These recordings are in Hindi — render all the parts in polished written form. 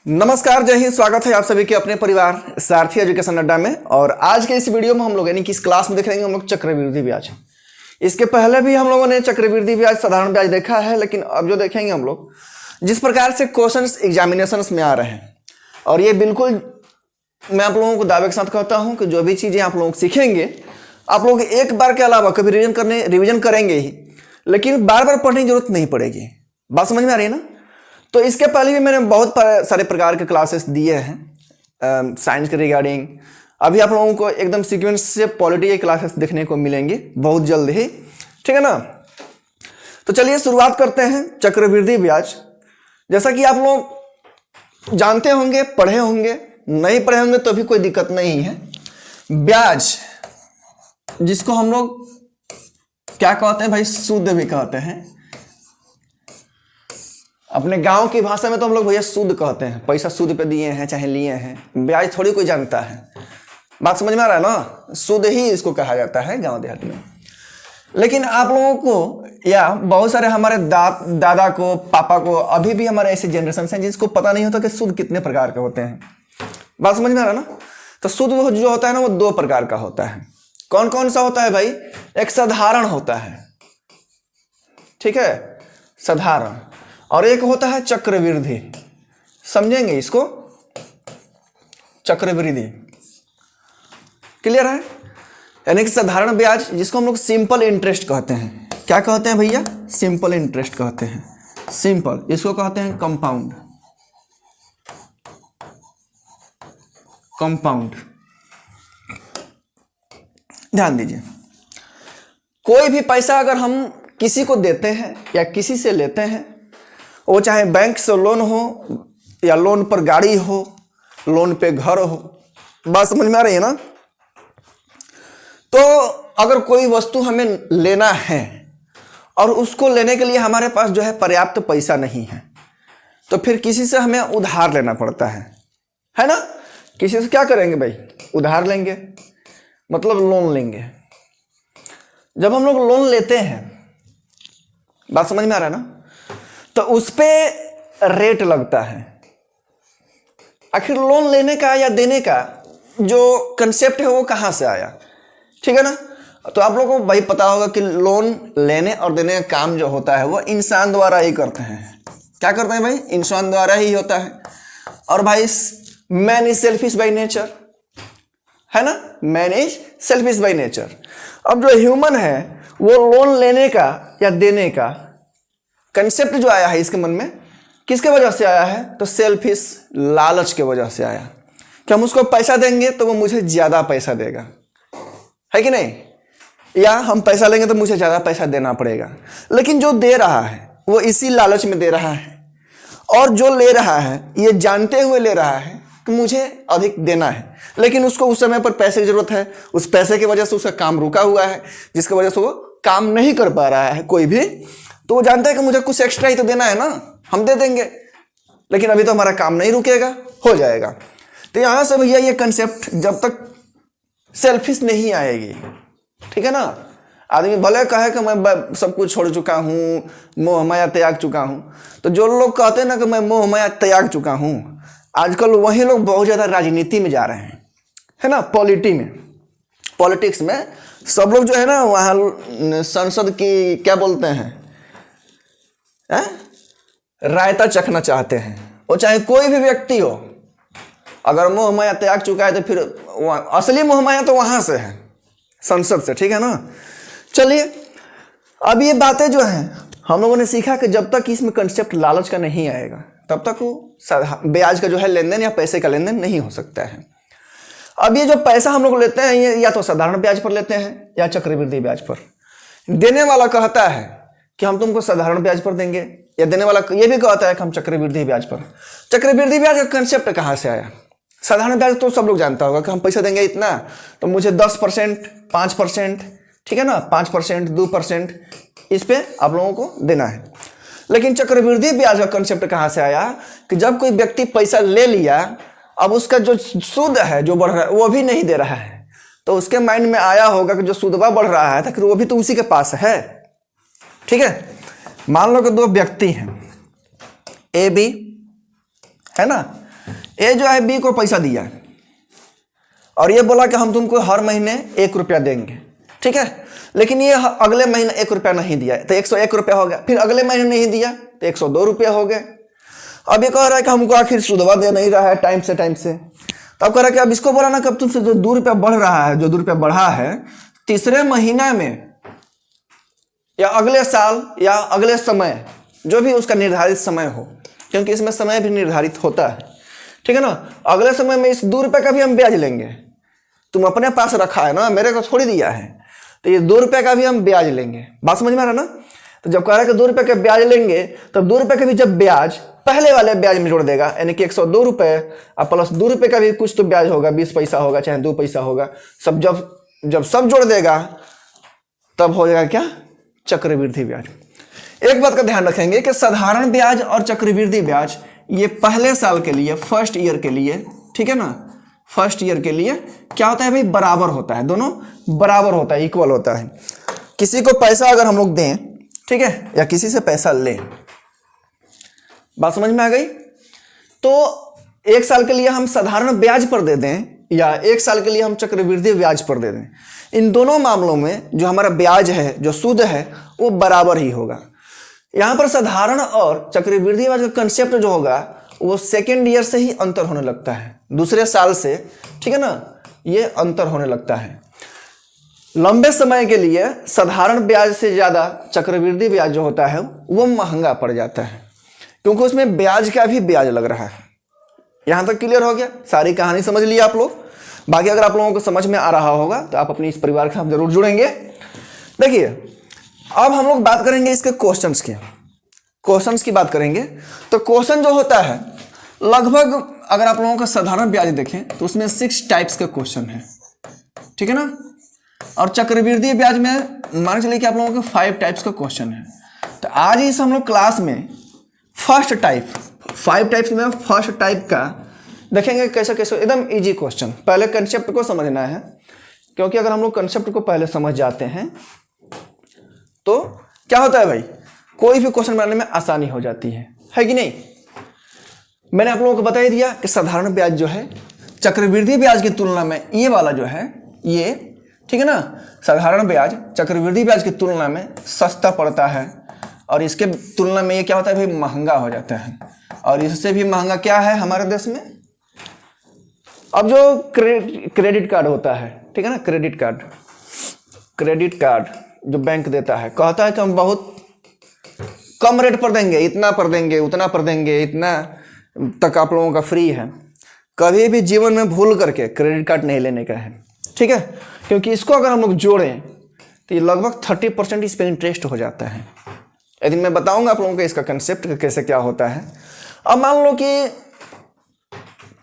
नमस्कार, जय हिंद। स्वागत है आप सभी के अपने परिवार सारथी एजुकेशन अड्डा में। और आज के इस वीडियो में हम लोग यानी कि इस क्लास में देखेंगे हम लोग चक्रवृद्धि ब्याज। इसके पहले भी हम लोगों ने चक्रवृद्धि ब्याज, साधारण ब्याज देखा है, लेकिन अब जो देखेंगे हम लोग जिस प्रकार से क्वेश्चंस एग्जामिनेशंस में आ रहे हैं, और ये बिल्कुल मैं आप लोगों को दावे के साथ कहता हूँ कि जो भी चीज़ें आप लोग सीखेंगे आप लोग एक बार के अलावा कभी रिविजन करेंगे ही, लेकिन बार बार पढ़ने की जरूरत नहीं पड़ेगी। बात समझ में आ रही है ना? तो इसके पहले भी मैंने बहुत सारे प्रकार के क्लासेस दिए हैं साइंस के रिगार्डिंग। अभी आप लोगों को एकदम सीक्वेंस से पॉलिटी के क्लासेस देखने को मिलेंगे बहुत जल्द ही, ठीक है ना? तो चलिए शुरुआत करते हैं चक्रवृद्धि ब्याज। जैसा कि आप लोग जानते होंगे, पढ़े होंगे, नहीं पढ़े होंगे तो भी कोई दिक्कत नहीं है। ब्याज जिसको हम लोग क्या कहते हैं भाई, सूद भी कहते हैं। अपने गांव की भाषा में तो हम लोग भैया सूद कहते हैं, पैसा सूद पे दिए हैं चाहे लिए हैं। ब्याज थोड़ी कोई जानता है। बात समझ में आ रहा है ना? सूद ही इसको कहा जाता है गांव देहात में। लेकिन आप लोगों को या बहुत सारे हमारे दादा को, पापा को, अभी भी हमारे ऐसे जनरेशन हैं जिसको पता नहीं होता कि सूद कितने प्रकार के होते हैं। बात समझ में आ रहा है ना? तो सूद जो होता है ना वो दो प्रकार का होता है। कौन कौन सा होता है भाई? एक साधारण होता है, ठीक है, साधारण, और एक होता है चक्रवृद्धि। समझेंगे इसको, चक्रवृद्धि। क्लियर है? यानी कि साधारण ब्याज जिसको हम लोग सिंपल इंटरेस्ट कहते हैं। क्या कहते हैं भैया? सिंपल इंटरेस्ट कहते हैं। सिंपल, इसको कहते हैं कंपाउंड। कंपाउंड, ध्यान दीजिए। कोई भी पैसा अगर हम किसी को देते हैं या किसी से लेते हैं, वो चाहे बैंक से लोन हो या लोन पर गाड़ी हो, लोन पे घर हो, बात समझ में आ रही है ना? तो अगर कोई वस्तु हमें लेना है और उसको लेने के लिए हमारे पास जो है पर्याप्त पैसा नहीं है, तो फिर किसी से हमें उधार लेना पड़ता है ना? किसी से क्या करेंगे भाई? उधार लेंगे, मतलब लोन लेंगे। जब हम लोग लोन लेते हैं, बात समझ में आ रहा है ना, तो उस पे रेट लगता है। आखिर लोन लेने का या देने का जो कंसेप्ट है वो कहाँ से आया, ठीक है ना? तो आप लोगों को भाई पता होगा कि लोन लेने और देने का काम जो होता है वो इंसान द्वारा ही करते हैं। क्या करते हैं भाई? इंसान द्वारा ही होता है। और भाई man is selfish by nature, है ना? Man is selfish by nature. अब जो ह्यूमन है वो लोन लेने का या देने का कंसेप्ट जो आया है इसके मन में, किसके वजह से आया है? तो सेल्फिश, लालच के वजह से आया कि हम उसको पैसा देंगे तो वो मुझे ज्यादा पैसा देगा, है कि नहीं? या हम पैसा लेंगे तो मुझे ज्यादा पैसा देना पड़ेगा। लेकिन जो दे रहा है वो इसी लालच में दे रहा है, और जो ले रहा है ये जानते हुए ले रहा है कि मुझे अधिक देना है, लेकिन उसको उस समय पर पैसे की जरूरत है। उस पैसे की वजह से उसका काम रुका हुआ है, जिसकी वजह से वो काम नहीं कर पा रहा है कोई भी। तो वो जानता है कि मुझे कुछ एक्स्ट्रा ही तो देना है ना, हम दे देंगे, लेकिन अभी तो हमारा काम नहीं रुकेगा, हो जाएगा। तो यहां से भैया ये कंसेप्ट जब तक सेल्फिश नहीं आएगी, ठीक है ना? आदमी भले कहे कि मैं सब कुछ छोड़ चुका हूं, मोह माया त्याग चुका हूं, तो जो लोग कहते हैं ना कि मैं मोह माया त्याग चुका हूं, आजकल वही लोग बहुत ज्यादा राजनीति में जा रहे हैं, है ना? पॉलिटिक्स में सब लोग जो है ना वहां संसद की क्या बोलते हैं, रायता चखना चाहते हैं। वो चाहे कोई भी व्यक्ति हो, अगर मोह माया त्याग चुका है तो फिर असली मोह माया तो वहां से है, संसद से, ठीक है ना? चलिए, अब ये बातें जो हैं हम लोगों ने सीखा कि जब तक इसमें कंसेप्ट लालच का नहीं आएगा तब तक वो ब्याज का जो है लेन देन या पैसे का लेन देन नहीं हो सकता है। अब ये जो पैसा हम लोग लेते हैं ये या तो साधारण ब्याज पर लेते हैं या चक्रवृद्धि ब्याज पर। देने वाला कहता है कि हम तुमको साधारण ब्याज पर देंगे, या देने वाला ये भी कहता है कि हम चक्रवृद्धि ब्याज पर। चक्रवृद्धि ब्याज का कंसेप्ट कहाँ से आया? साधारण ब्याज तो सब लोग जानता होगा कि हम पैसा देंगे इतना तो मुझे 10%, 5%, ठीक है ना, 5%, 2% इस पे आप लोगों को देना है। लेकिन चक्रवृद्धि ब्याज का कंसेप्ट कहाँ से आया कि जब कोई व्यक्ति पैसा ले लिया, अब उसका जो सूद है जो बढ़ रहा है वो भी नहीं दे रहा है, तो उसके माइंड में आया होगा कि जो सूदवा बढ़ रहा है तो वो भी तो उसी के पास है, ठीक है? मान लो कि दो व्यक्ति हैं, ए बी, है ना? ए जो है बी को पैसा दिया और ये बोला कि हम तुमको हर महीने 1 रुपया देंगे, ठीक है। लेकिन ये अगले महीने 1 रुपया नहीं दिया तो 101 रुपया हो गया। फिर अगले महीने नहीं दिया तो 102 रुपया हो गए। अब ये कह रहा है कि हमको आखिर सुधवा दे नहीं रहा है टाइम से तो अब कह रहा है कि अब इसको बोला ना, कब तुमसे जो 2 रुपया बढ़ रहा है, जो 2 रुपया बढ़ा है, तीसरे महीना में या अगले साल या अगले समय, जो भी उसका निर्धारित समय हो, क्योंकि इसमें समय भी निर्धारित होता है, ठीक है ना। अगले समय में इस 2 रुपये का भी हम ब्याज लेंगे। तुम अपने पास रखा है ना, मेरे को थोड़ी दिया है, तो ये 2 रुपये का भी हम ब्याज लेंगे। बात समझ में आ रहा ना। तो जब कह रहा है कि 2 रुपये का ब्याज लेंगे, तो 2 रुपये का भी जब ब्याज पहले वाले ब्याज में जोड़ देगा, यानी कि 102 रुपये और प्लस 2 रुपये का भी कुछ तो ब्याज होगा, 20 पैसा होगा चाहे 2 पैसा होगा, सब जब सब जोड़ देगा तब हो जाएगा क्या, चक्रवृद्धि ब्याज। एक बात का ध्यान रखेंगे कि साधारण ब्याज और चक्रवृद्धि ब्याज ये पहले साल के लिए, फर्स्ट ईयर के लिए, ठीक है ना, फर्स्ट ईयर के लिए क्या होता है भाई, बराबर होता है, दोनों बराबर होता है, इक्वल होता है। किसी को पैसा अगर हम लोग दें, ठीक है, या किसी से पैसा लें, बात समझ में आ गई, तो 1 साल के लिए हम साधारण ब्याज पर दे दें या 1 साल के लिए हम चक्रवृद्धि ब्याज पर दे दें, इन दोनों मामलों में जो हमारा ब्याज है, जो सूद है, वो बराबर ही होगा। यहां पर साधारण और चक्रवृद्धि ब्याज का कंसेप्ट जो होगा वो सेकेंड ईयर से ही अंतर होने लगता है, दूसरे साल से, ठीक है ना, ये अंतर होने लगता है। लंबे समय के लिए साधारण ब्याज से ज्यादा चक्रवृद्धि ब्याज जो होता है वो महंगा पड़ जाता है, क्योंकि उसमें ब्याज का भी ब्याज लग रहा है। यहां तक क्लियर हो गया, सारी कहानी समझ ली आप लोग। बाकी अगर आप लोगों को समझ में आ रहा होगा तो आप अपनी इस परिवार के साथ जरूर जुड़ेंगे। देखिए अब हम लोग बात करेंगे इसके क्वेश्चंस की बात करेंगे। तो क्वेश्चन जो होता है लगभग, अगर आप लोगों का साधारण ब्याज देखें तो उसमें 6 टाइप्स के क्वेश्चन है, ठीक है ना। और चक्रवृद्धि ब्याज में मान चलिए कि आप लोगों के 5 टाइप्स का क्वेश्चन है। तो आज इस हम लोग क्लास में फर्स्ट टाइप, 5 टाइप्स में फर्स्ट टाइप का देखेंगे कैसे कैसे, एकदम इजी क्वेश्चन। पहले कंसेप्ट को समझना है, क्योंकि अगर हम लोग कंसेप्ट को पहले समझ जाते हैं तो क्या होता है भाई, कोई भी क्वेश्चन बनाने में आसानी हो जाती है कि नहीं। मैंने आप लोगों को बता ही दिया कि साधारण ब्याज जो है चक्रवृद्धि ब्याज की तुलना में ये वाला जो है ये, ठीक है ना, साधारण ब्याज चक्रवृद्धि ब्याज की तुलना में सस्ता पड़ता है और इसके तुलना में ये क्या होता है भाई, महंगा हो जाता है। और इससे भी महंगा क्या है हमारे देश में, अब जो क्रेडिट कार्ड होता है, ठीक है ना, क्रेडिट कार्ड जो बैंक देता है, कहता है कि हम बहुत कम रेट पर देंगे, इतना पर देंगे, उतना पर देंगे, इतना तक आप लोगों का फ्री है। कभी भी जीवन में भूल करके क्रेडिट कार्ड नहीं लेने का है, ठीक है, क्योंकि इसको अगर हम लोग जोड़ें तो ये लगभग 30% इस पर इंटरेस्ट हो जाता है। यदि मैं बताऊंगा आप लोगों को इसका कंसेप्ट कैसे क्या होता है। अब मान लो कि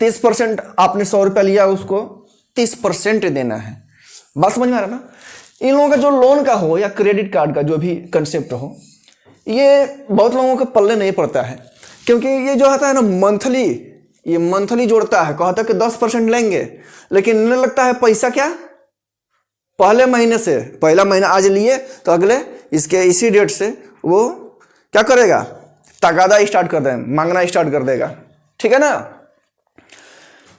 30% आपने 100 रुपया लिया, उसको 30% देना है। बात समझ में आ रहा ना। इन लोगों का जो लोन का हो या क्रेडिट कार्ड का जो भी कंसेप्ट हो, ये बहुत लोगों के पल्ले नहीं पड़ता है, क्योंकि ये जो होता है ना मंथली जोड़ता है, कहता है कि 10% लेंगे, लेकिन इन्हें लगता है पैसा क्या, पहले महीने से, पहला महीना आज लिए तो अगले इसके इसी डेट से वो क्या करेगा, तगादा स्टार्ट कर देगा, मांगना स्टार्ट कर देगा, ठीक है ना।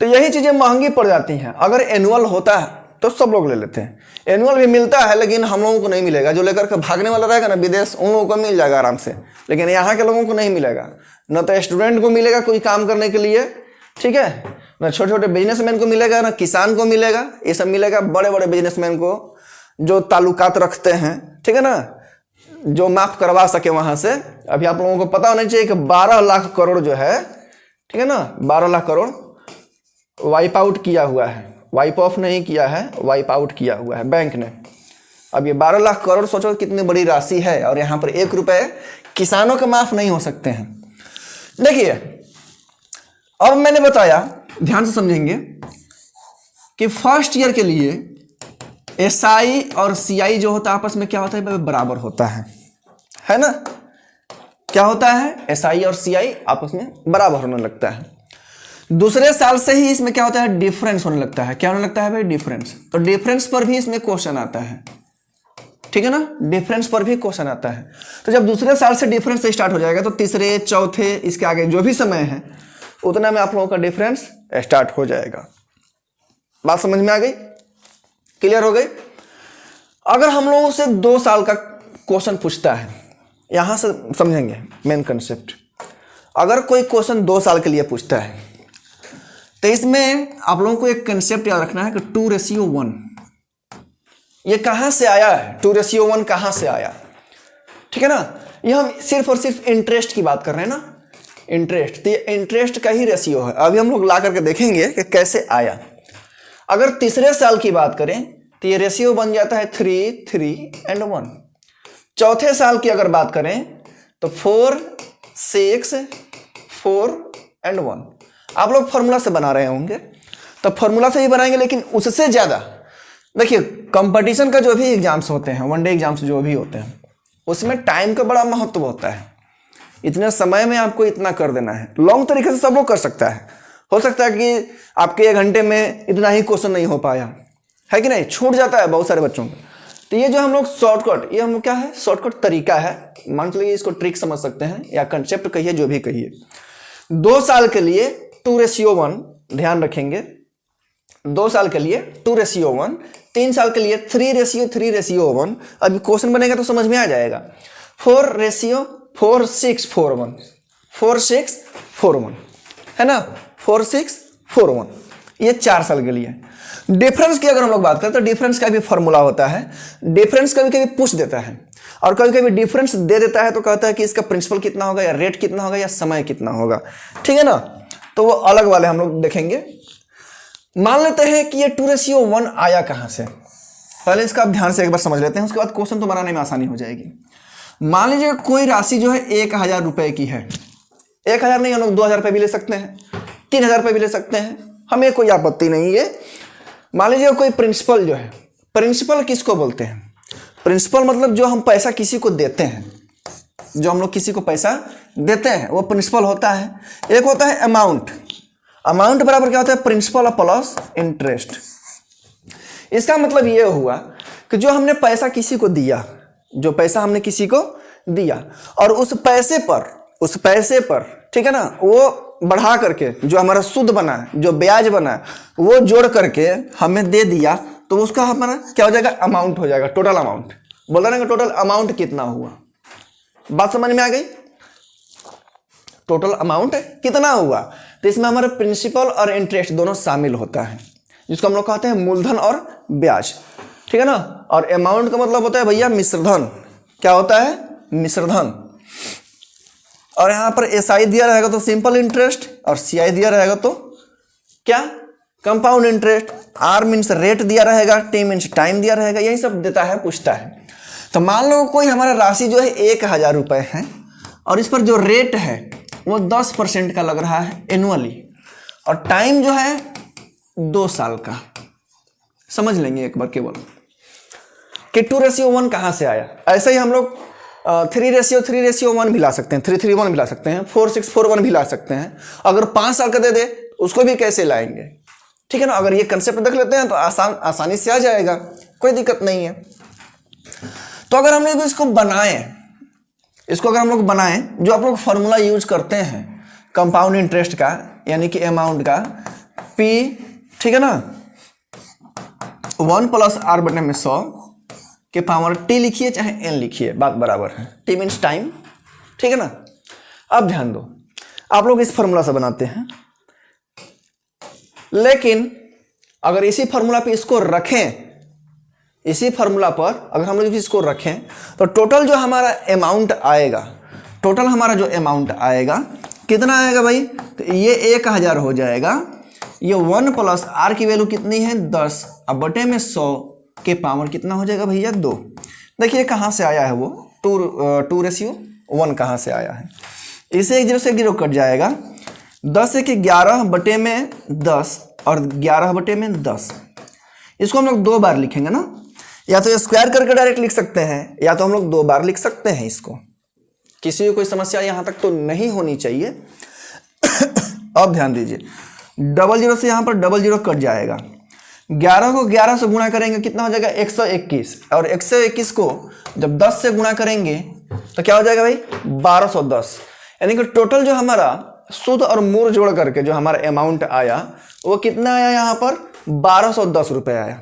तो यही चीजें महंगी पड़ जाती हैं। अगर एनुअल होता है तो सब लोग ले लेते हैं, एनुअल भी मिलता है, लेकिन हम लोगों को नहीं मिलेगा। जो लेकर के भागने वाला रहेगा ना विदेश, उन लोगों को मिल जाएगा आराम से, लेकिन यहाँ के लोगों को नहीं मिलेगा। न तो स्टूडेंट को मिलेगा कोई काम करने के लिए, ठीक है, न छोटे छोटे बिजनेसमैन को मिलेगा, न किसान को मिलेगा, ये सब मिलेगा बड़े बड़े बिजनेसमैन को जो ताल्लुकात रखते हैं, ठीक है ना, जो माफ करवा सके वहां से। अभी आप लोगों को पता होना चाहिए कि 12 लाख करोड़ जो है, ठीक है ना, 12 लाख करोड़ वाइप आउट किया हुआ है, वाइप ऑफ नहीं किया है, वाइप आउट किया हुआ है बैंक ने। अब ये 12 लाख करोड़ सोचो कितनी बड़ी राशि है, और यहाँ पर 1 रुपए किसानों के माफ नहीं हो सकते हैं। देखिए अब मैंने बताया, ध्यान से समझेंगे कि फर्स्ट ईयर के लिए एसआई और सीआई जो होता है आपस में क्या होता है, बराबर होता है ना। क्या होता है, एसआई और सीआई आपस में बराबर होने लगता है। दूसरे साल से ही इसमें क्या होता है, डिफरेंस होने लगता है। क्या होने लगता है भाई, डिफरेंस। तो डिफरेंस पर भी इसमें क्वेश्चन आता है, ठीक है ना, डिफरेंस पर भी क्वेश्चन आता है। तो जब दूसरे साल से डिफरेंस स्टार्ट हो जाएगा तो तीसरे चौथे इसके आगे जो भी समय है उतना में आप लोगों का डिफरेंस स्टार्ट हो जाएगा। बात समझ में आ गई? क्लियर हो गई? अगर हम लोगों से 2 साल का क्वेश्चन पूछता है, यहां से समझेंगे मेन कंसेप्ट। अगर कोई क्वेश्चन 2 साल के लिए पूछता है तो इसमें आप लोगों को एक कंसेप्ट याद रखना है कि 2:1 ये कहां से आया है? 2:1 कहां से आया? ठीक है ना? ये हम सिर्फ और सिर्फ इंटरेस्ट की बात कर रहे हैं ना, इंटरेस्ट। तो ये इंटरेस्ट का ही रेशियो है। अभी हम लोग ला करके देखेंगे कि कैसे आया। अगर तीसरे साल की बात करें तो ये रेशियो बन जाता है 3, 3 and 1। चौथे साल की अगर बात करें तो 4, 6, 4 and 1। आप लोग फॉर्मूला से बना रहे होंगे तो फॉर्मूला से ही बनाएंगे, लेकिन उससे ज्यादा देखिए कंपटीशन का जो भी एग्जाम्स होते हैं, वनडे एग्जाम्स जो भी होते हैं, उसमें टाइम का बड़ा महत्व होता है। इतने समय में आपको इतना कर देना है। लॉन्ग तरीके से सब लोग कर सकता है। हो सकता है कि आपके 1 घंटे में इतना ही क्वेश्चन नहीं हो पाया है कि नहीं, छूट जाता है बहुत सारे बच्चों को। तो ये जो हम लोग शॉर्टकट, ये हम लोग क्या है, शॉर्टकट तरीका है, मान लीजिए इसको ट्रिक समझ सकते हैं या कंसेप्ट कहिए, जो भी कहिए। 2 साल के लिए 2:1 ध्यान रखेंगे। 2 साल के लिए 2:1, 3 साल के लिए 3:3:1। अभी क्वेश्चन बनेगा तो समझ में आ जाएगा। 4:46:1, 4:6:1 है ना, 4:6:1। ये 4 साल के लिए। डिफरेंस की अगर हम लोग बात करें तो डिफरेंस का भी फॉर्मूला होता है। डिफरेंस कभी कभी पूछ देता है और कभी कभी डिफरेंस दे देता है तो कहता है कि इसका प्रिंसिपल कितना होगा, या रेट कितना होगा, या समय कितना होगा। ठीक है ना? तो वो अलग वाले हम लोग देखेंगे। मान लेते हैं कि ये 2:1 आया कहां से। पहले इसका आप ध्यान से एक बार समझ लेते हैं, उसके बाद क्वेश्चन तो बनाने में आसानी हो जाएगी। मान लीजिए कोई राशि जो है 1000 रुपए की है। 1000 नहीं, हम लोग 2000 रुपए भी ले सकते हैं, 3000 रुपए भी ले सकते हैं, हमें कोई आपत्ति नहीं है। मान लीजिए कोई प्रिंसिपल जो है, प्रिंसिपल किसको बोलते हैं? प्रिंसिपल मतलब जो हम पैसा किसी को देते हैं, जो हम लोग किसी को पैसा देते हैं वो प्रिंसिपल होता है। एक होता है अमाउंट। अमाउंट बराबर क्या होता है? Principal plus interest. इसका मतलब ये हुआ कि जो हमने पैसा किसी को दिया, जो पैसा हमने किसी को दिया, और उस पैसे पर ठीक है ना, वो बढ़ा करके जो हमारा सूद बना है, जो ब्याज बना है, वो जोड़ करके हमें दे दिया, तो उसका हमारा क्या हो जाएगा? अमाउंट हो जाएगा, टोटल अमाउंट। बोल रहे हैं टोटल अमाउंट कितना हुआ। बात समझ में आ गई? टोटल अमाउंट कितना हुआ, तो इसमें हमारा प्रिंसिपल और इंटरेस्ट दोनों शामिल होता है, जिसको हम लोग कहते हैं मूलधन और ब्याज। ठीक है ना? और अमाउंट का मतलब होता है भैया मिश्रधन। क्या होता है? मिश्रधन। और यहां पर SI दिया रहेगा तो सिंपल इंटरेस्ट, और CI दिया रहेगा तो क्या? Compound interest. R means rate दिया रहेगा, T मीन्स टाइम दिया रहेगा। यही सब देता है, पूछता है। तो मान लो कोई हमारा राशि जो है 1000 रुपए है, और इस पर जो रेट है वो 10% का लग रहा है एनुअली, और टाइम जो है 2 साल का। समझ लेंगे एक बार केवल कि 2:1 कहां से आया। ऐसे ही हम लोग 3:3:1 भी ला सकते हैं, 3:1 भी ला सकते हैं, 4:6:1 भी ला सकते हैं। अगर 5 साल का दे दे उसको भी कैसे लाएंगे? ठीक है ना? अगर ये कंसेप्ट देख लेते हैं तो आसानी से आ जाएगा, कोई दिक्कत नहीं है। तो अगर हम लोग इसको अगर हम लोग बनाएं, जो आप लोग फॉर्मूला यूज करते हैं कंपाउंड इंटरेस्ट का, यानी कि अमाउंट का, P, ठीक है ना, 1 + R/100 के पावर T लिखिए चाहे N लिखिए, बात बराबर है। T means time. ठीक है ना? अब ध्यान दो, आप लोग इस फॉर्मूला से बनाते हैं, लेकिन अगर इसी फॉर्मूला पे इसको रखें, इसी फॉर्मूला पर अगर हम लोग इसको रखें तो टोटल जो हमारा अमाउंट आएगा, टोटल हमारा जो अमाउंट आएगा कितना आएगा भाई? तो ये 1000 हो जाएगा। ये 1 + R की वैल्यू कितनी है? 10, अब बटे में 100 के पावर कितना हो जाएगा भैया? 2। देखिए कहां से आया है वो 2:1 कहां से आया है? इसे 1 0 से 1 0 कट जाएगा। 10 × 11 बटे में 10 और 11 बटे में 10। इसको हम लोग 2 बार लिखेंगे ना, या तो स्क्वायर करके डायरेक्ट लिख सकते हैं, या तो हम लोग 2 बार लिख सकते हैं इसको। किसी को कोई समस्या यहां तक तो नहीं होनी चाहिए। अब ध्यान दीजिए, 00 से यहां पर 00 कट जाएगा। 11 को 11 से गुणा करेंगे कितना हो जाएगा? 121, और 121 को जब 10 से गुणा करेंगे तो क्या हो जाएगा भाई? 1210। यानी कि टोटल जो हमारा सूद और मूर जोड़ करके जो हमारा अमाउंट आया वो कितना आया, यहाँ पर 1210 रुपये आया,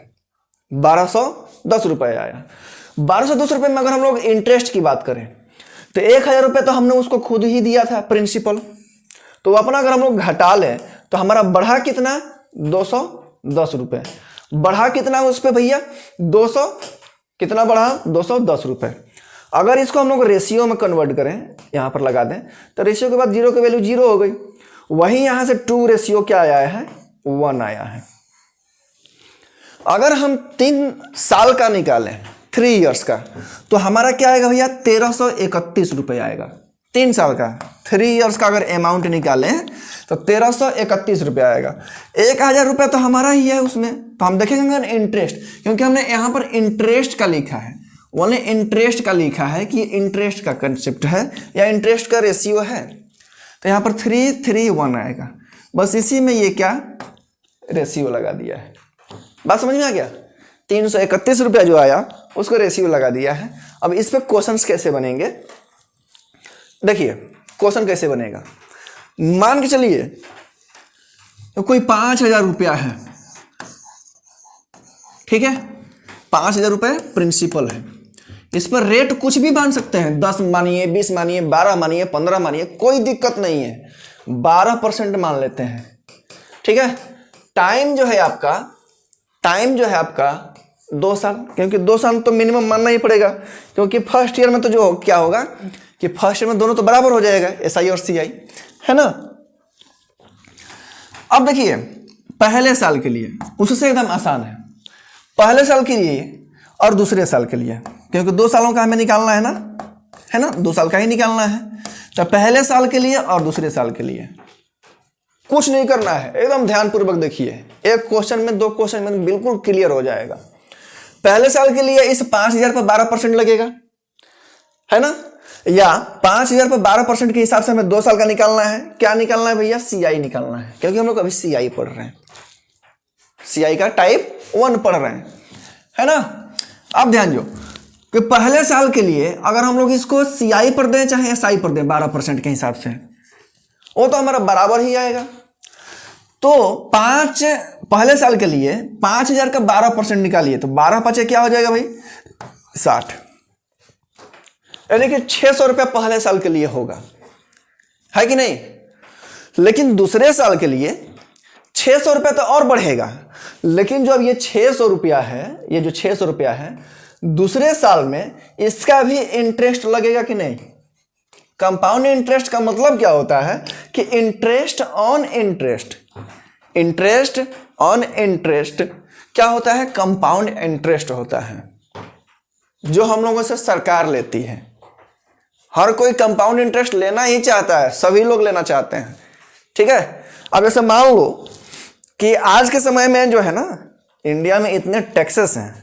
1210 रुपये आया। 1210 रुपये में अगर हम लोग इंटरेस्ट की बात करें तो 1000 रुपये तो हमने उसको खुद ही दिया था प्रिंसिपल, तो अपना अगर हम लोग घटा लें तो हमारा बढ़ा कितना, 210 रुपये। बढ़ा कितना उस पर भैया, 200 कितना बढ़ा, 210 रुपये। अगर इसको हम लोग रेशियो में कन्वर्ट करें, यहाँ पर लगा दें, तो रेशियो के बाद 0 की वैल्यू 0 हो गई। वहीं यहाँ से 2 रेशियो क्या आया है, 1 आया है। अगर हम 3 साल का निकालें, 3 इयर्स का, तो हमारा क्या आएगा भैया, 1331 रुपये आएगा। 3 साल का, 3 इयर्स का अगर अमाउंट निकालें तो 1331 रुपये आएगा। 1000 रुपये तो हमारा ही है उसमें, तो हम देखेंगे अगर इंटरेस्ट, क्योंकि हमने यहाँ पर इंटरेस्ट का लिखा है, ओनली इंटरेस्ट का लिखा है कि इंटरेस्ट का कंसेप्ट है या इंटरेस्ट का रेशियो है, तो यहाँ पर 331 आएगा। बस इसी में ये क्या रेशियो लगा दिया है। बात समझ में आ गया, 331 रुपया जो आया उसको रेशियो लगा दिया है। अब इस पे क्वेश्चंस कैसे बनेंगे, देखिए क्वेश्चन कैसे बनेगा। मान के चलिए तो कोई 5000 रुपया है, ठीक है, 5000 रुपये प्रिंसिपल है। इस पर रेट कुछ भी मान सकते हैं, 10 मानिए, 20 मानिए, 12 मानिए, 15 मानिए, कोई दिक्कत नहीं है। 12% मान लेते हैं, ठीक है। टाइम जो है आपका 2 साल, क्योंकि 2 साल तो मिनिमम मानना ही पड़ेगा, क्योंकि फर्स्ट ईयर में तो जो क्या होगा कि फर्स्ट ईयर में दोनों तो बराबर हो जाएगा, SI और CI, है ना। अब देखिए पहले साल के लिए उससे एकदम आसान है, पहले साल के लिए और दूसरे साल के लिए, क्योंकि 2 सालों का हमें निकालना है ना, 2 साल का ही निकालना है। तो पहले साल के लिए और दूसरे साल के लिए कुछ नहीं करना है, एकदम ध्यानपूर्वक देखिए, एक क्वेश्चन में 2 क्वेश्चन में बिल्कुल क्लियर हो जाएगा। पहले साल के लिए इस 5000 पर 12% लगेगा, है ना, या 5000 पर 12% के हिसाब से हमें 2 साल का निकालना है। क्या निकालना है भैया, CI निकालना है, क्योंकि हम लोग अभी CI पढ़ रहे हैं, CI का टाइप 1 पढ़ रहे हैं, है ना। अब ध्यान दो कि पहले साल के लिए अगर हम लोग इसको CI पर दें चाहे SI पर दें 12% के हिसाब से, वो तो हमारा बराबर ही आएगा। तो पहले साल के लिए 5000 का 12% निकालिए तो 12 5 क्या हो जाएगा भाई, 60, यानी कि 600 रुपया पहले साल के लिए होगा, है कि नहीं। लेकिन दूसरे साल के लिए 600 रुपया तो और बढ़ेगा, लेकिन जो अब ये 600 रुपया है, ये जो 600 रुपया है, दूसरे साल में इसका भी इंटरेस्ट लगेगा कि नहीं। कंपाउंड इंटरेस्ट का मतलब क्या होता है कि interest on interest, interest on interest क्या होता है, कंपाउंड इंटरेस्ट होता है, जो हम लोगों से सरकार लेती है। हर कोई कंपाउंड इंटरेस्ट लेना ही चाहता है, सभी लोग लेना चाहते हैं, ठीक है। अब ऐसे मान लो कि आज के समय में जो है ना, इंडिया में इतने टैक्सेस हैं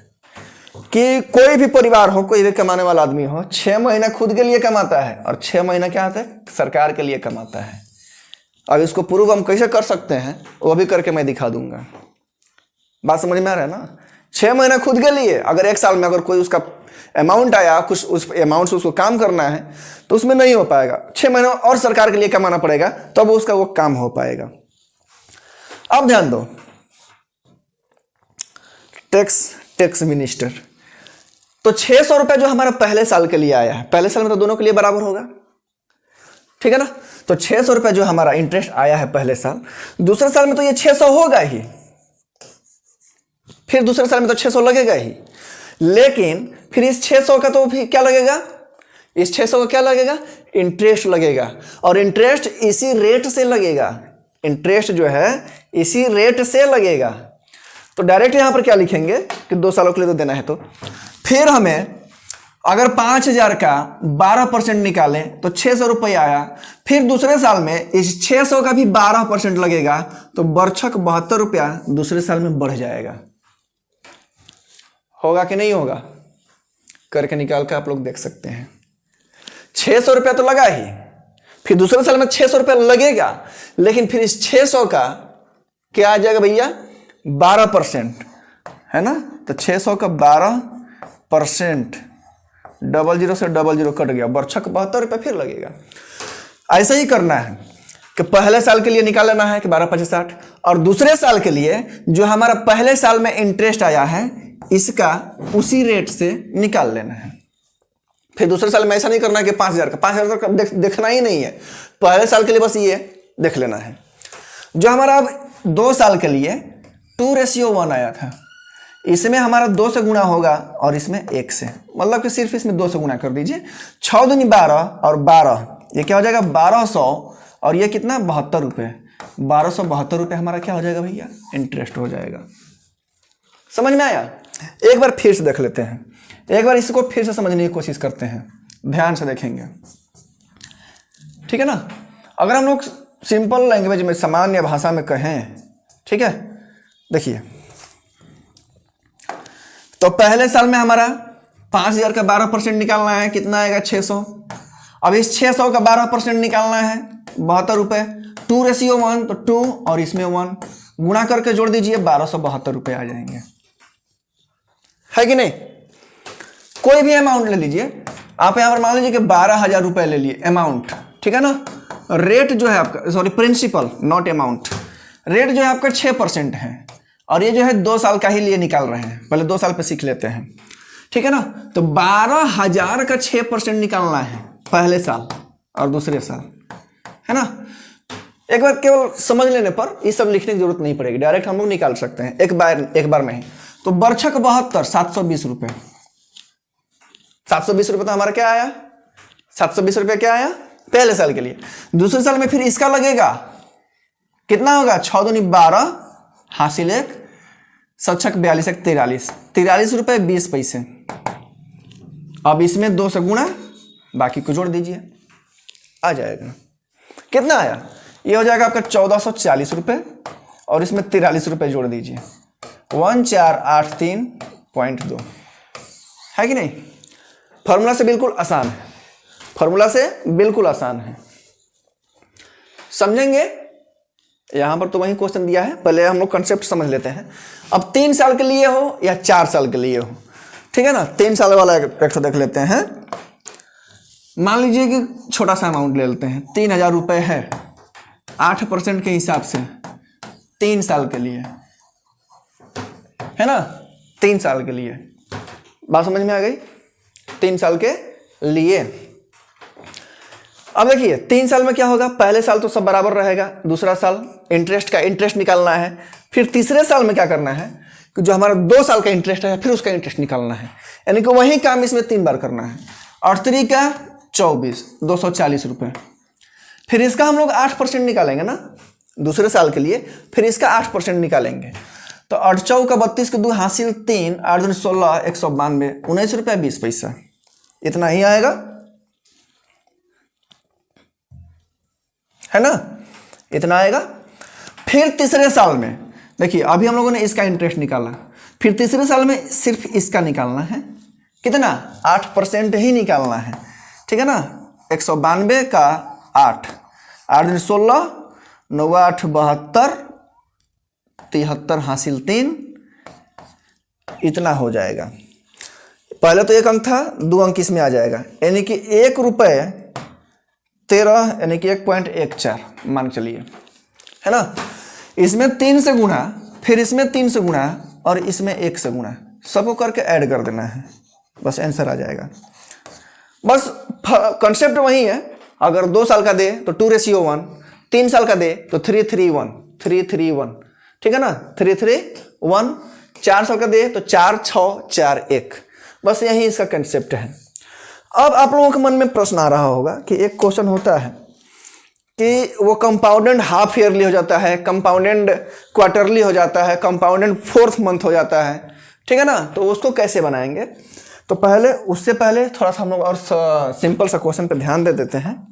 कि कोई भी परिवार हो, कोई भी कमाने वाला आदमी हो, 6 महीना खुद के लिए कमाता है और 6 महीना क्या होता है, सरकार के लिए कमाता है। अब इसको प्रूव हम कैसे कर सकते हैं, वो भी करके मैं दिखा दूंगा। बात समझ में आ रहा है ना। 6 महीना खुद के लिए, अगर 1 साल में अगर कोई उसका अमाउंट आया, कुछ उस अमाउंट से उसको काम करना है तो उसमें नहीं हो पाएगा, 6 महीना और सरकार के लिए कमाना पड़ेगा, तब तो उसका वो काम हो पाएगा। अब ध्यान दो, टैक्स मिनिस्टर, तो 600 रुपये जो हमारा पहले साल के लिए आया है, पहले साल में तो दोनों के लिए बराबर होगा, ठीक है ना। तो 600 रुपये जो हमारा इंटरेस्ट आया है पहले साल, दूसरे साल में तो ये 600 होगा ही, फिर दूसरे साल में तो 600 लगेगा ही, लेकिन फिर इस 600 का तो फिर क्या लगेगा, इस 600 का क्या लगेगा, इंटरेस्ट लगेगा, और इंटरेस्ट इसी रेट से लगेगा, इंटरेस्ट जो है इसी रेट से लगेगा। तो डायरेक्ट यहां पर क्या लिखेंगे कि 2 सालों के लिए तो देना है। तो फिर हमें अगर 5000 का 12% निकालें तो 600 रुपये आया, फिर दूसरे साल में इस 600 का भी 12% लगेगा, तो बरछक 72 रुपया दूसरे साल में बढ़ जाएगा। होगा कि नहीं होगा, करके निकाल कर आप लोग देख सकते हैं। 600 रुपया तो लगा ही, फिर दूसरे साल में 600 रुपया लगेगा, लेकिन फिर इस 600 का क्या आ जाएगा भैया, 12%, है ना। तो 600 का 12%, 00 से 00 कट गया, बरछक 72 रुपया फिर लगेगा। ऐसा ही करना है कि पहले साल के लिए निकाल लेना है कि 12×5=60, और दूसरे साल के लिए जो हमारा पहले साल में इंटरेस्ट आया है इसका उसी रेट से निकाल लेना है। फिर दूसरे साल में ऐसा नहीं करना है कि 5,000 का 5,000 का देखना ही नहीं है, पहले साल के लिए बस ये देख लेना है। जो हमारा अब 2 साल के लिए 2:1 आया था, इसमें हमारा 2 से गुणा होगा और इसमें 1 से, मतलब कि सिर्फ इसमें 2 से गुणा कर दीजिए। 6 दूनी 12 और 12, ये क्या हो जाएगा 1200, और ये कितना 72 रुपये, 1272 रुपये हमारा क्या हो जाएगा भैया, इंटरेस्ट हो जाएगा। समझ में आया? एक बार फिर से देख लेते हैं, एक बार इसको फिर से समझने की कोशिश करते हैं, ध्यान से देखेंगे, ठीक है ना। अगर हम लोग सिंपल लैंग्वेज में सामान्य भाषा में कहें, ठीक है, देखिए तो पहले साल में हमारा 5,000 का 12% निकालना है, कितना आएगा 600। अब इस 600 का 12% निकालना है 72 रुपये, 2:1 तो 2 और इसमें 1 गुणा करके जोड़ दीजिए, 1272 रुपये आ जाएंगे, है कि नहीं। कोई भी अमाउंट ले लीजिए आप, यहां पर मान लीजिए कि 12,000 रुपये ले लिए अमाउंट, ठीक है ना। रेट जो है आपका, sorry principal not amount, rate जो है आपका 6% है, और ये जो है 2 साल का ही लिए निकाल रहे हैं, पहले 2 साल पे सीख लेते हैं, ठीक है ना। तो 12,000 का 6% निकालना है पहले साल और दूसरे साल, है ना। एक बार केवल समझ लेने पर ये सब लिखने की जरूरत नहीं पड़ेगी, डायरेक्ट हम लोग निकाल सकते हैं एक बार में ही। तो बरछक 72 720 रुपये, 720 रुपये तो हमारा क्या आया, 720 रुपये क्या आया पहले साल के लिए। दूसरे साल में फिर इसका लगेगा, कितना होगा 6 दूनी 12 हासिल 1, 7×6 42 43, 43 रुपये 20 पैसे। अब इसमें 2 से गुणा, बाकी को जोड़ दीजिए, आ जाएगा। कितना आया, ये हो जाएगा आपका 1440 रुपये, और इसमें 43 रुपये जोड़ दीजिए, 1483.2, है कि नहीं। फॉर्मूला से बिल्कुल आसान है, फॉर्मूला से बिल्कुल आसान है, समझेंगे। यहां पर तो वही क्वेश्चन दिया है, पहले हम लोग कंसेप्ट समझ लेते हैं। अब 3 साल के लिए हो या 4 साल के लिए हो, ठीक है ना। 3 साल वाला एक देख लेते हैं। मान लीजिए कि छोटा सा अमाउंट ले लेते हैं, 3,000 रुपये है, 8% के हिसाब से 3 साल के लिए, है ना। 3 साल के लिए, बात समझ में आ गई, 3 साल के लिए। अब देखिए 3 साल में क्या होगा, पहले साल तो सब बराबर रहेगा, दूसरा साल इंटरेस्ट का इंटरेस्ट निकालना है, फिर तीसरे साल में क्या करना है कि जो हमारा 2 साल का इंटरेस्ट है फिर उसका इंटरेस्ट निकालना है, यानी कि वही काम इसमें 3 बार करना है। 8 3 का 24, 240 रुपये। फिर इसका हम लोग 8% निकालेंगे ना दूसरे साल के लिए, फिर इसका 8% निकालेंगे। तो 8 4 का 32 के 2 हासिल 3, 8 दूनी 16, 192, 19 रुपये 20 पैसा, इतना ही आएगा, है ना, इतना आएगा। फिर तीसरे साल में देखिए, अभी हम लोगों ने इसका इंटरेस्ट निकाला, फिर तीसरे साल में सिर्फ इसका निकालना है, कितना 8% ही निकालना है, ठीक है ना। 192 का 8, 8 दूनी 16, 9 8 72, 73 हासिल 3, इतना हो जाएगा। पहले तो 1 अंक था, 2 अंक इसमें आ जाएगा, यानी कि 1 रुपये 13, यानी कि 1.14 मान चलिए, है ना। इसमें 3 से गुणा, फिर इसमें 3 से गुणा, और इसमें 1 से गुणा, सबको करके ऐड कर देना है, बस आंसर आ जाएगा। बस कॉन्सेप्ट वही है। अगर 2 साल का दे तो 2:1, 3 साल का दे तो 3:3:1, ठीक है ना, 3:3:1। 4 साल का दे तो 4:6:4:1, बस यही इसका कंसेप्ट है। अब आप लोगों के मन में प्रश्न आ रहा होगा कि एक क्वेश्चन होता है कि वो कंपाउंडेड हाफ ईयरली हो जाता है, कंपाउंडेड क्वार्टरली हो जाता है, कंपाउंडेड 4th मंथ हो जाता है, ठीक है ना। तो उसको कैसे बनाएंगे, तो पहले उससे पहले थोड़ा सा हम लोग और सिंपल सा क्वेश्चन पे ध्यान दे देते हैं।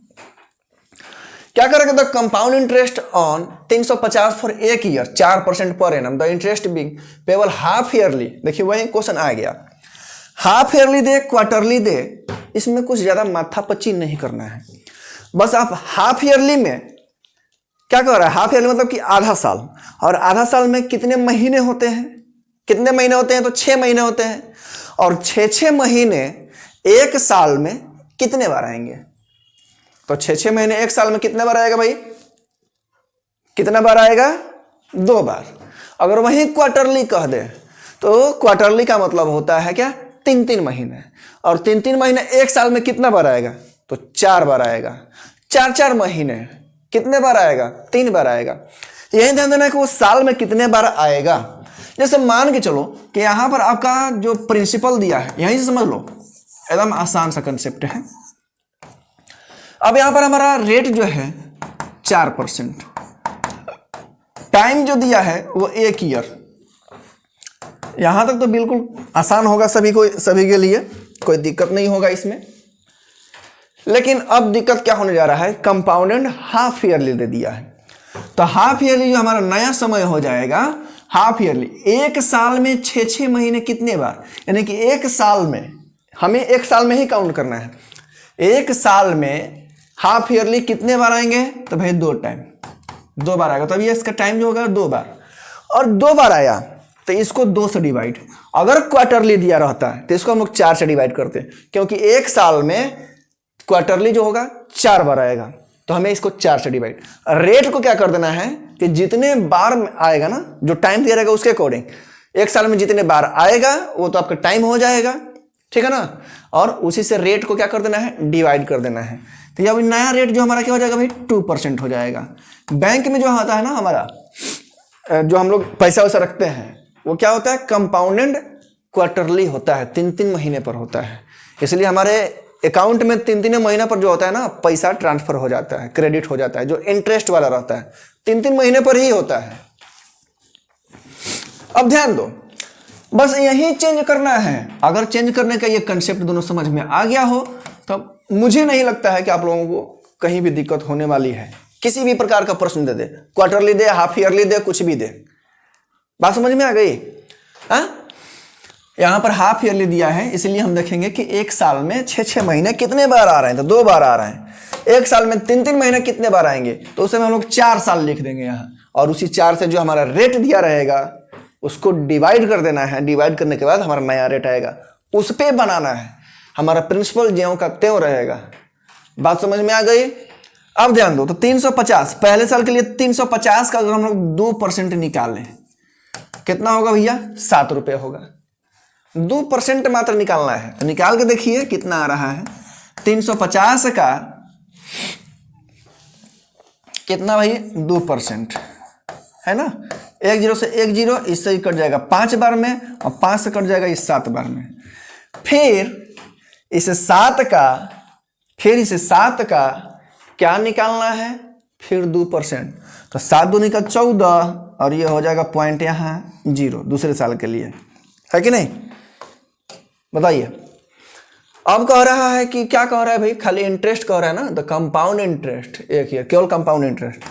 क्या करेंगे, the compound interest on 350 for 1 year 4% per annum, the interest being payable half yearly. देखिए वही क्वेश्चन आ गया, हाफ ईयरली दे क्वार्टरली दे, इसमें कुछ ज्यादा माथापच्ची नहीं करना है। बस आप हाफ ईयरली में क्या कर रहा है, हाफ ईयरली मतलब कि आधा साल, और आधा साल में कितने महीने होते हैं, कितने महीने होते हैं, तो 6 महीने होते हैं, और 6 महीने 1 साल में कितने बार आएंगे, तो 6 महीने 1 साल में कितने बार आएगा भाई, कितना बार आएगा? 2 बार। अगर वही क्वार्टरली कह दे तो क्वार्टरली का मतलब होता है क्या? 3-3 महीने। और 3-3 महीने एक साल में कितना बार आएगा? तो 4 बार आएगा। 4-4 महीने कितने बार आएगा? 3 बार आएगा। यही ध्यान देना है कि वो साल में कितने बार आएगा। जैसे मान के चलो कि यहां पर आपका जो प्रिंसिपल दिया है, यहीं से समझ लो, एकदम आसान सा कंसेप्ट है। अब यहां पर हमारा रेट जो है 4%, टाइम जो दिया है वो 1 ईयर। यहां तक तो बिल्कुल आसान होगा सभी के लिए, कोई दिक्कत नहीं होगा इसमें। लेकिन अब दिक्कत क्या होने जा रहा है? कंपाउंडेड हाफ ईयरली दे दिया है। तो हाफ ईयरली जो हमारा नया समय हो जाएगा, हाफ ईयरली, एक साल में 6-6 महीने कितने बार, यानी कि एक साल में, हमें एक साल में ही काउंट करना है। एक साल में हाफ ईयरली कितने बार आएंगे? तो भाई 2 टाइम, 2 बार आएगा। तो ये इसका टाइम जो होगा 2 बार, और 2 बार आया तो इसको 2 से डिवाइड। अगर क्वार्टरली दिया रहता है तो इसको हम लोग 4 से डिवाइड करते हैं, क्योंकि एक साल में क्वार्टरली जो होगा 4 बार आएगा, तो हमें इसको 4 से डिवाइड। रेट को क्या कर देना है कि जितने बार आएगा ना, जो टाइम दिया रहेगा उसके अकॉर्डिंग, एक साल में जितने बार आएगा वो तो आपका टाइम हो जाएगा, ठीक है ना। और उसी से रेट को क्या कर देना है? डिवाइड कर देना है। तो ये अभी नया रेट जो हमारा क्या हो जाएगा भाई? 2% हो जाएगा। बैंक में जो होता है ना हमारा, जो हम लोग पैसा वैसा रखते हैं, वो क्या होता है? कंपाउंडेड क्वार्टरली होता है, 3-3 महीने पर होता है। इसलिए हमारे अकाउंट में 3-3 महीने पर जो होता है ना, पैसा ट्रांसफर हो जाता है, क्रेडिट हो जाता है। जो इंटरेस्ट वाला रहता है 3-3 महीने पर ही होता है। अब ध्यान दो, बस यही चेंज करना है। अगर चेंज करने का ये कंसेप्ट दोनों समझ में आ गया हो तो मुझे नहीं लगता है कि आप लोगों को कहीं भी दिक्कत होने वाली है। किसी भी प्रकार का प्रश्न दे दे, क्वार्टरली दे, हाफ ईयरली दे, कुछ भी दे, बात समझ में आ गई? यहां पर हाफ ईयरली दिया है, इसलिए हम देखेंगे कि एक साल में 6-6 महीने कितने बार आ रहे हैं? तो 2 बार आ रहे हैं। एक साल में 3-3 महीने कितने बार आएंगे? तो उसे हम लोग 4 साल लिख देंगे यहाँ, और उसी 4 से जो हमारा रेट दिया रहेगा उसको डिवाइड कर देना है। डिवाइड करने के बाद हमारा नया रेट आएगा, उस पे बनाना है। हमारा प्रिंसिपल ज्यों का त्यों रहेगा। बात समझ में आ गई? अब ध्यान दो, तो 350 पहले साल के लिए 350 का अगर हम लोग 2% निकालें, कितना होगा भैया? 7 रुपये होगा। 2% मात्र निकालना है, तो निकाल के देखिए कितना आ रहा है। 350 का कितना भाई? 2% है ना। 1 0 से 1 0, इससे ही कट जाएगा 5 बार में, और 5 से कट जाएगा इस 7 बार में। फिर इस 7 का क्या निकालना है? फिर 2%। तो 7 दूनी का 14, और ये हो जाएगा पॉइंट यहाँ 0 दूसरे साल के लिए, है कि नहीं? बताइए। अब कह रहा है कि क्या कह रहा है भाई? खाली इंटरेस्ट कह रहा है ना, द कंपाउंड इंटरेस्ट, एक ईयर केवल कंपाउंड इंटरेस्ट।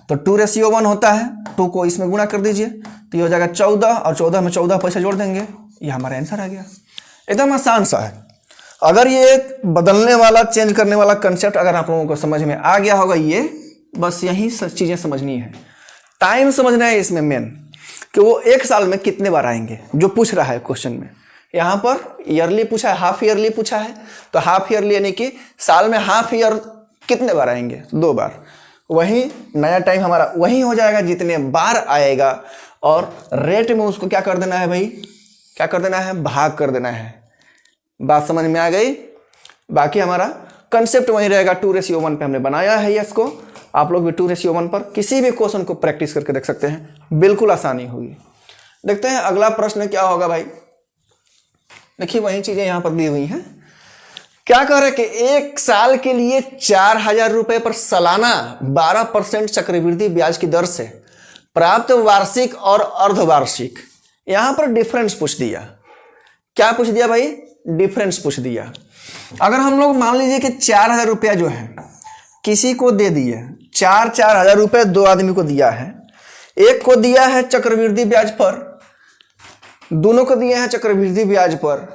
तो 2:1 होता है, 2 को इसमें गुना कर दीजिए, तो ये हो जाएगा 14, और 14 में 14 पैसे जोड़ देंगे, ये हमारा आंसर आ गया। एकदम आसान सा है। अगर ये बदलने वाला, चेंज करने वाला कंसेप्ट अगर आप लोगों को समझ में आ गया होगा, ये बस यही चीजें समझनी है। टाइम समझना है इसमें मेन, कि वो एक साल में कितने बार आएंगे, जो पूछ रहा है क्वेश्चन में। यहाँ पर ईयरली पूछा है, हाफ ईयरली पूछा है, तो हाफ ईयरली यानी कि साल में हाफ ईयर कितने बार आएंगे? 2 बार। वही नया टाइम हमारा वही हो जाएगा जितने बार आएगा, और रेट में उसको क्या कर देना है भाई? क्या कर देना है? भाग कर देना है। बात समझ में आ गई? बाकी हमारा कंसेप्ट वही रहेगा। 2:1 पे हमने बनाया है इसको। आप लोग भी 2:1 पर किसी भी क्वेश्चन को प्रैक्टिस करके देख सकते हैं, बिल्कुल आसानी होगी। देखते हैं अगला प्रश्न क्या होगा भाई। देखिए वही चीजें यहां पर दी हुई हैं। क्या कह रहे हैं कि एक साल के लिए 4,000 रुपए पर सालाना 12% चक्रवृद्धि ब्याज की दर से प्राप्त वार्षिक और अर्धवार्षिक, यहां पर डिफरेंस पूछ दिया। क्या पूछ दिया भाई? डिफरेंस पूछ दिया। अगर हम लोग मान लीजिए कि 4,000 रुपया जो है किसी को दे दिए, 4,000 रुपये 2 आदमी को दिया है। एक को दिया है चक्रवृद्धि ब्याज पर, दोनों को दिए हैं चक्रवृद्धि ब्याज पर,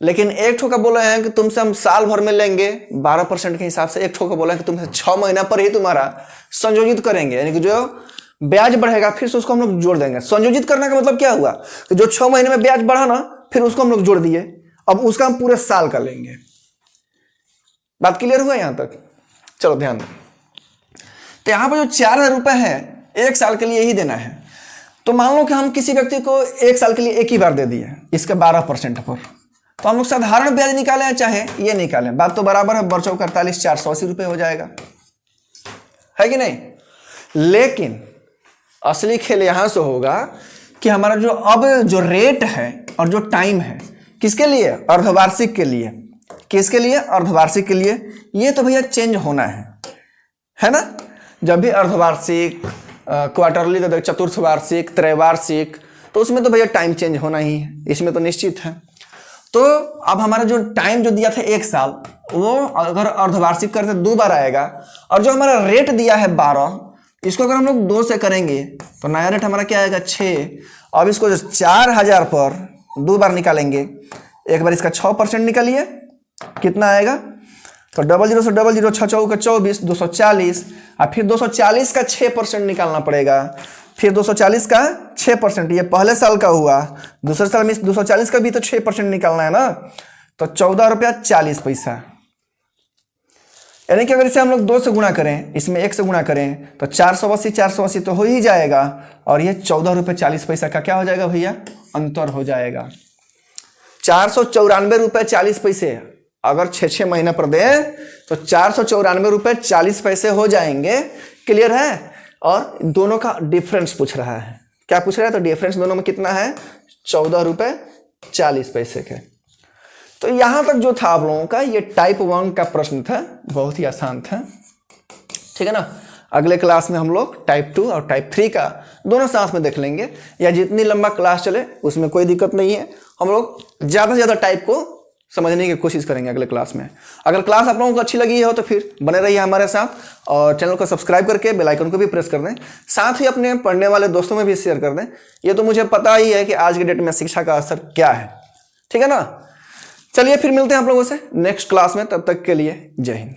लेकिन एक ठो का बोला है कि तुमसे हम साल भर में लेंगे 12% के हिसाब से। एक ठो का बोला है कि तुमसे 6 महीना पर ही तुम्हारा संयोजित करेंगे, यानी कि जो ब्याज बढ़ेगा फिर से उसको हम लोग जोड़ देंगे। संयोजित करने का मतलब क्या हुआ कि जो 6 महीने में ब्याज बढ़ा ना, फिर उसको हम लोग जोड़ दिए, अब उसका हम पूरे साल का लेंगे। बात क्लियर हुआ यहां तक? चलो ध्यान दो। तो यहां पर जो 4,000 रुपए है, 1 साल के लिए ही देना है। तो मान लो कि हम किसी व्यक्ति को 1 साल के लिए एक ही बार दे दिए इसके 12% पर, तो हम लोग साधारण ब्याज निकालें चाहे ये निकालें, बात तो बराबर है, बरचौक 48 480 रुपये हो जाएगा, है कि नहीं। लेकिन असली खेल यहां से होगा कि हमारा जो अब जो रेट है और जो टाइम है किसके लिए, अर्धवार्षिक के लिए, किसके लिए, अर्धवार्षिक के लिए, ये तो भैया चेंज होना है ना। जब भी अर्धवार्षिक, क्वार्टरली, तो चतुर्थवार्षिक, त्रैवार्षिक, तो उसमें तो भैया टाइम चेंज होना ही है, इसमें तो निश्चित है। तो अब हमारा जो टाइम जो दिया था 1 साल, वो अगर अर्धवार्षिक करते 2 बार आएगा, और जो हमारा रेट दिया है 12, इसको अगर हम लोग 2 से करेंगे तो नया रेट हमारा क्या आएगा 6। अब इसको जो 4000 पर 2 बार निकालेंगे, एक बार इसका 6% निकालिए, कितना आएगा, तो 00 से 00, 6 चौक 24, 240, और फिर 240 का 6% निकालना पड़ेगा, फिर 240 का 6%, ये पहले साल का हुआ, दूसरे साल में 240 का भी तो 6% निकालना है ना, तो 14 रुपया 40 पैसा। यानी कि अगर इसे हम लोग 2 से गुणा करें, इसमें 1 से गुणा करें, तो 480 तो हो ही जाएगा, और ये 14 रुपये 40 पैसा का क्या हो जाएगा भैया, अंतर हो जाएगा। 494 रुपये 40 पैसे अगर 6 महीना पर दे तो 494 रुपये 40 पैसे हो जाएंगे, क्लियर है। और दोनों का डिफरेंस पूछ रहा है, क्या पूछ रहा है, तो डिफरेंस दोनों में कितना है, 14 रुपये 40 पैसे के। तो यहां तक जो था आप लोगों का ये टाइप 1 का प्रश्न था, बहुत ही आसान था, ठीक है ना। अगले क्लास में हम लोग टाइप 2 और टाइप 3 का दोनों साथ में देख लेंगे, या जितनी लंबा क्लास चले उसमें कोई दिक्कत नहीं है, हम लोग ज़्यादा से ज़्यादा टाइप को समझने की कोशिश करेंगे अगले क्लास में। अगर क्लास आप लोगों को अच्छी लगी हो तो फिर बने रहिए हमारे साथ, और चैनल को सब्सक्राइब करके बेल आइकन को भी प्रेस कर दें, साथ ही अपने पढ़ने वाले दोस्तों में भी शेयर कर दें। ये तो मुझे पता ही है कि आज के डेट में शिक्षा का असर क्या है, ठीक है ना। चलिए फिर मिलते हैं आप लोगों से नेक्स्ट क्लास में, तब तक के लिए जय हिंद।